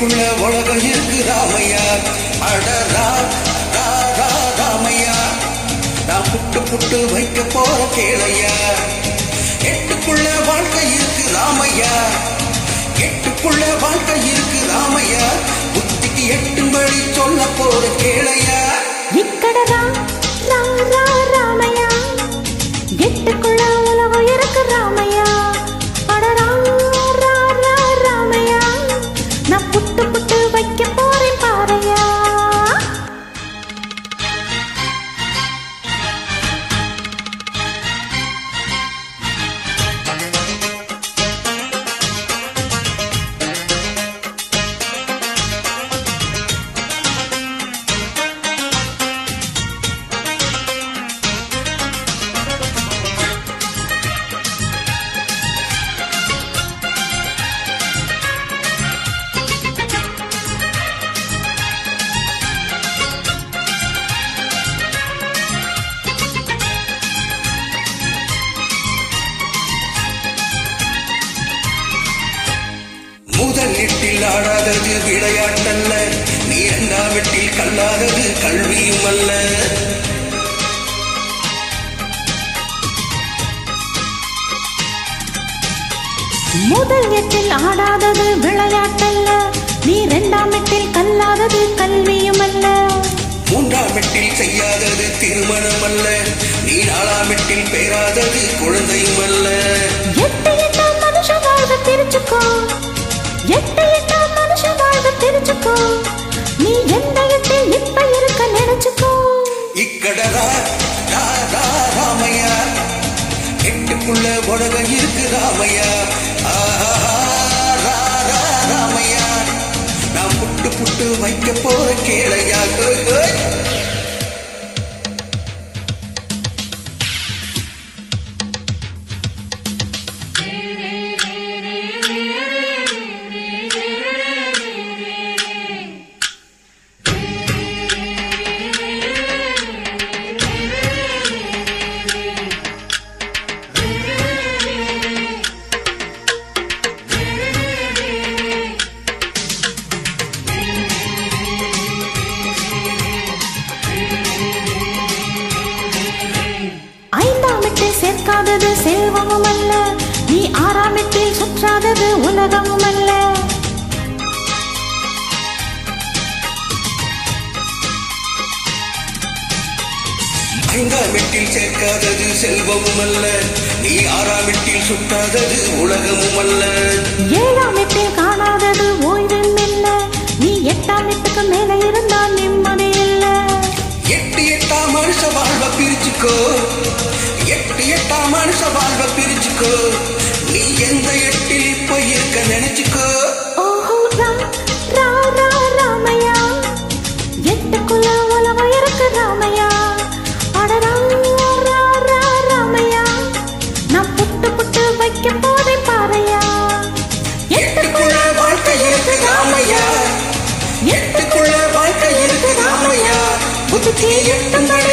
எட்டுக்குள்ள உலகம் இருக்கு ராமையா. அடரா ராமையா, நான் புட்டு புட்டு வைக்க போற கேளையா. எட்டுக்குள்ள வாழ்க்கை இருக்கு ராமையா, எட்டுக்குள்ள வாழ்க்கை இருக்கு ராமையா. புத்திக்கு எட்டும்படி சொல்ல போற கேளையா. இக்கடரா ராமையா, எட்டுக்குள்ள உலகம் இருக்கு ராமையா. அடரா ராமையா, நான் புட்டு புட்டு வைக்க போறேன் பாறையா. முதல் எட்டில் ஆடாதது விளையாட்டல்ல, நீ இரண்டாம் எட்டில் கல்லாதது கல்வியும் அல்ல. முதல் எட்டில் ஆடாதது விளையாட்டல்ல, நீ இரண்டாம் எட்டில் கல்லாதது கல்வியும் அல்ல. மூன்றாம் எட்டில் செய்யாதது திருமணம் அல்ல, நீ நாலாம் எட்டில் பெறாதது குழந்தையும் அல்ல. எட்டு எட்டாம் மனுஷ வாழ்க தெரிச்சுக்கோ, எட்டு எட்டாம் மனுஷ வாழ்க தெரிச்சுக்கோ, நீ எந்த எட்டில் இப்ப இருக்க நினைச்சுக்கோ. இக்கடரா ராமையா, எட்டுக்குள்ள உலகம் இருக்கு ராமையா. ராமையா, நான் புட்டு புட்டு வைக்க போற கேளையா. சேர்க்காதது செல்வமும் அல்ல, நீ ஆறாம் எட்டில் சுற்றாதது உலகமும் அல்ல. ஐந்தாம் எட்டில் சேர்க்காதது செல்வமும் அல்ல, நீ ஆறாம் எட்டில் சுற்றாதது உலகமும் அல்ல. ஏழாம் எட்டில் காணாதது ஓய்வும் இல்ல, நீ எட்டாம் எட்டுக்கு மேல இருந்தால் நிம்மதி இல்ல. எட்டு எட்டாம் மனுஷ வாழ்வ பிரிச்சுக்கோ, எட்டு எட்டாம் மனுஷ வாழ்வ பிரிச்சுக்கோ, நீ எந்த எட்டில் இப்ப இருக்க நினைச்சுக்கோ. ஓஹோ ராமையா, எட்டுக்குள்ள உலகம் இருக்கு ராமையா. அடரா ராமையா, நான் புட்டு புட்டு வைக்க போறேன் பாறையா. எட்டுக்குள்ள வாழ்க்கை இருக்கு ராமையா, எட்டுக்குள்ள வாழ்க்கை இருக்கு ராமையா. புதுச்சி எட்டுங்கட